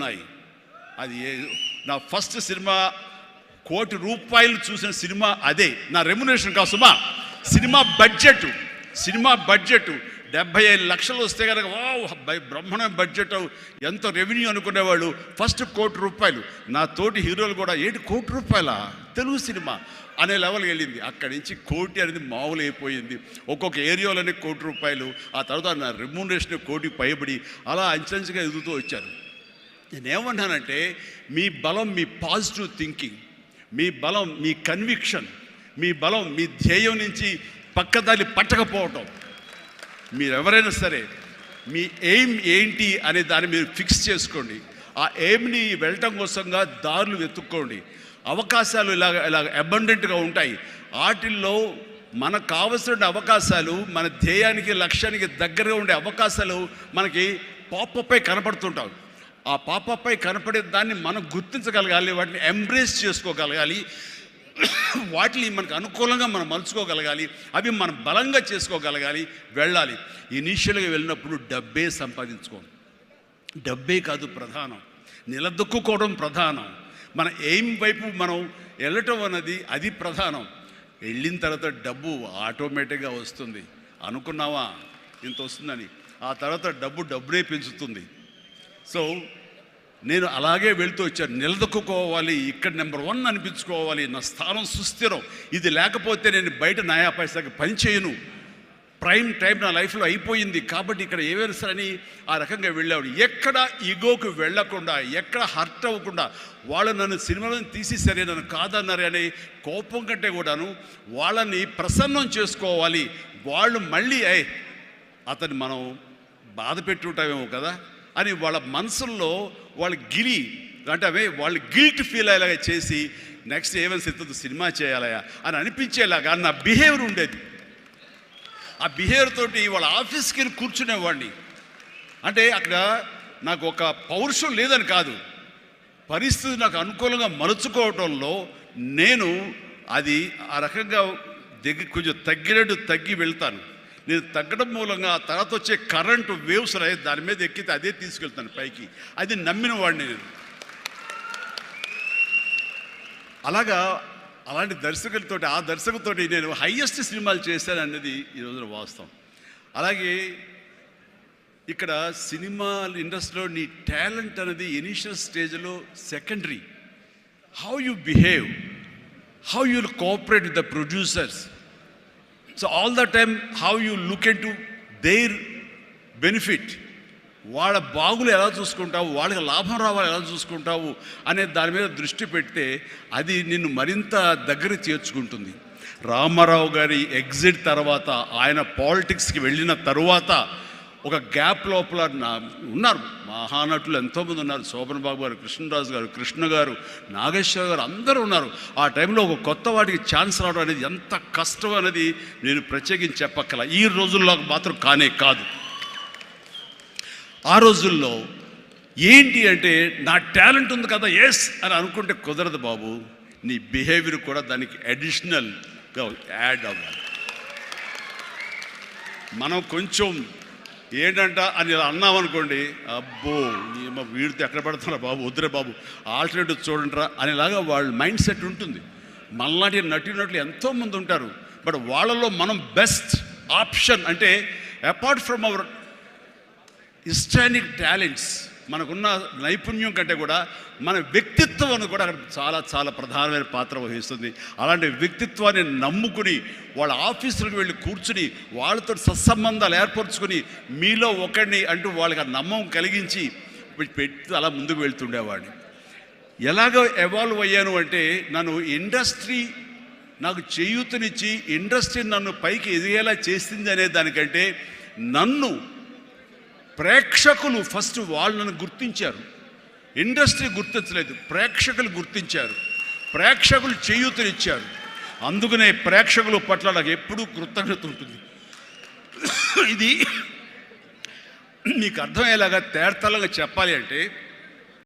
ఉన్నాయి. అది నా ఫస్ట్ సినిమా ₹1 కోటి చూసిన సినిమా అదే. నా రెమ్యునరేషన్ కాదు సుమా, సినిమా బడ్జెట్ 75 లక్షలు వస్తే కనుక బ్రహ్మాండమైన బడ్జెట్, ఎంతో రెవెన్యూ అనుకునేవాళ్ళు. ఫస్ట్ ₹1 కోటి. నా తోటి హీరోలు కూడా ₹1 కోటి తెలుగు సినిమా అనే లెవెల్కి వెళ్ళింది. అక్కడి నుంచి కోటి అనేది మామూలు అయిపోయింది. ఒక్కొక్క ఏరియాలోనే ₹1 ఆ తర్వాత నా రెమ్యునరేషన్ ₹1 పైబడి అలా అంచెంచుగా ఎదుగుతూ వచ్చారు. నేనేమన్నానంటే, మీ బలం మీ పాజిటివ్ థింకింగ్, మీ బలం మీ కన్విక్షన్, మీ బలం మీ ధ్యేయం నుంచి పక్కదారి పట్టకపోవటం. మీరెవరైనా సరే మీ ఎయిమ్ ఏంటి అనే దాన్ని మీరు ఫిక్స్ చేసుకోండి. ఆ ఎయిమ్ని వెళ్ళటం కోసంగా దారులు వెతుక్కోండి. అవకాశాలు ఇలాగ అబండెంట్గా ఉంటాయి. వాటిల్లో మనకు కావలసిన అవకాశాలు, మన ధ్యేయానికి లక్ష్యానికి దగ్గరగా ఉండే అవకాశాలు మనకి పాపపై కనపడుతుంటాం. ఆ పాపపై కనపడే దాన్ని మనం గుర్తించగలగాలి, వాటిని ఎంబ్రేస్ చేసుకోగలగాలి, వాటిని మనకు అనుకూలంగా మనం మలుచుకోగలగాలి, అవి మనం బలంగా చేసుకోగలగాలి, వెళ్ళాలి. ఇనీషియల్గా వెళ్ళినప్పుడు డబ్బే సంపాదించుకోండి. డబ్బే కాదు ప్రధానం, నిలదొక్కుకోవడం ప్రధానం. మన ఎయిమ్ వైపు మనం వెళ్ళటం అన్నది అది ప్రధానం. వెళ్ళిన తర్వాత డబ్బు ఆటోమేటిక్గా వస్తుంది. అనుకున్నావా ఇంత వస్తుందని, ఆ తర్వాత డబ్బునే పెంచుతుంది. సో నేను అలాగే వెళ్తూ వచ్చాను. నిలదొక్కుకోవాలి, ఇక్కడ నెంబర్ 1 అనిపించుకోవాలి, నా స్థానం సుస్థిరం. ఇది లేకపోతే నేను బయట నయా పైసాకి పని చేయను. ప్రైమ్ టైం నా లైఫ్లో అయిపోయింది కాబట్టి ఇక్కడ ఏమైనా సరే అని ఆ రకంగా వెళ్ళాడు. ఎక్కడ ఈగోకి వెళ్ళకుండా, ఎక్కడ హర్ట్ అవ్వకుండా, వాళ్ళు నన్ను సినిమాలను తీసేసరే, నన్ను కాదన్నారే అనే కోపం కంటే కూడాను వాళ్ళని ప్రసన్నం చేసుకోవాలి. వాళ్ళు మళ్ళీ అతన్ని మనం బాధ పెట్టుంటామేమో కదా అని వాళ్ళ మనసుల్లో వాళ్ళు వాళ్ళు గిల్ట్ ఫీల్ అయ్యేలాగా చేసి నెక్స్ట్ ఏమైనా సిద్ధం సినిమా చేయాలయా అని అనిపించేలాగా నా బిహేవియర్ ఉండేది. ఆ బిహేవియర్ తోటి వాళ్ళ ఆఫీస్కి వెళ్ళి కూర్చునేవాడిని. అంటే అక్కడ నాకు ఒక పౌరుషం లేదని కాదు, పరిస్థితి నాకు అనుకూలంగా మలుచుకోవటంలో నేను అది ఆ రకంగా కొంచెం తగ్గి వెళ్తాను. నేను తగ్గడం మూలంగా ఆ తర్వాత వచ్చే కరెంటు వేవ్స్ దాని మీద ఎక్కితే అదే తీసుకెళ్తాను పైకి. అది నమ్మిన వాడిని నేను. అలాంటి దర్శకులతోటి, ఆ దర్శకులతోటి నేను హైయెస్ట్ సినిమాలు చేశాను అన్నది ఈ రోజున వాస్తవం. అలాగే ఇక్కడ సినిమా ఇండస్ట్రీలో నీ టాలెంట్ అనేది ఇనిషియల్ స్టేజ్లో secondary. How you behave, how you cooperate with the producers. So all the time how you look in to their benefit, వాళ్ళ బాగులు ఎలా చూసుకుంటావు, వాళ్ళకి లాభం రావాలి ఎలా చూసుకుంటావు అనే దాని మీద దృష్టి పెడితే అది నిన్ను మరింత దగ్గర చేర్చుకుంటుంది. రామారావు గారి ఎగ్జిట్ తర్వాత, ఆయన పాలిటిక్స్కి వెళ్ళిన తరువాత ఒక గ్యాప్ లోపల ఉన్నారు మహానటులు ఎంతోమంది ఉన్నారు. శోభన్ బాబు గారు, కృష్ణరాజు గారు, కృష్ణ గారు, నాగేశ్వర గారు, అందరూ ఉన్నారు. ఆ టైంలో ఒక కొత్త వాటికి ఛాన్స్ రావడం అనేది ఎంత కష్టం అనేది నేను ప్రత్యేకించి చెప్పక్కల. ఈ రోజుల్లో మాత్రం కానే కాదు. ఆ రోజుల్లో ఏంటి అంటే, నా టాలెంట్ ఉంది కదా ఎస్ అని అనుకుంటే కుదరదు బాబు. నీ బిహేవియర్ కూడా దానికి అడిషనల్గా యాడ్ అవ్వాలి. మనం కొంచెం ఏంటంట అని ఇలా అన్నామనుకోండి, అబ్బో వీడితో ఎక్కడ పడుతున్నా బాబు, వద్దురే బాబు, ఆల్టర్నేటివ్ చూడండిరా అనేలాగా వాళ్ళ మైండ్ సెట్ ఉంటుంది. మనలాంటి నటులు ఎంతోమంది ఉంటారు. బట్ వాళ్ళలో మనం బెస్ట్ ఆప్షన్ అంటే, అపార్ట్ ఫ్రమ్ అవర్ హిస్టానిక్ టాలెంట్స్, మనకున్న నైపుణ్యం కంటే కూడా మన వ్యక్తిత్వం అని కూడా అక్కడ చాలా చాలా ప్రధానమైన పాత్ర వహిస్తుంది. అలాంటి వ్యక్తిత్వాన్ని నమ్ముకుని వాళ్ళ ఆఫీసులకు వెళ్ళి కూర్చుని వాళ్ళతో సత్సంబంధాలు ఏర్పరచుకొని మీలో ఒకడిని అంటూ వాళ్ళకి ఆ నమ్మకం కలిగించి పెట్టి అలా ముందుకు వెళ్తుండేవాడిని. ఎలాగో ఎవాల్వ్ అయ్యాను అంటే, నన్ను ఇండస్ట్రీ నాకు చేయూతనిచ్చి ఇండస్ట్రీ నన్ను పైకి ఎదిగేలా చేసింది అనే దానికంటే, నన్ను ప్రేక్షకులు ఫస్ట్ వాళ్ళను గుర్తించారు. ఇండస్ట్రీ గుర్తించలేదు, ప్రేక్షకులు గుర్తించారు, ప్రేక్షకులు చేయూతనిచ్చారు. అందుకనే ప్రేక్షకుల పట్ల నాకు ఎప్పుడూ కృతజ్ఞత ఉంటుంది. ఇది మీకు అర్థమయ్యేలాగా తేటతెల్లంగా చెప్పాలి అంటే,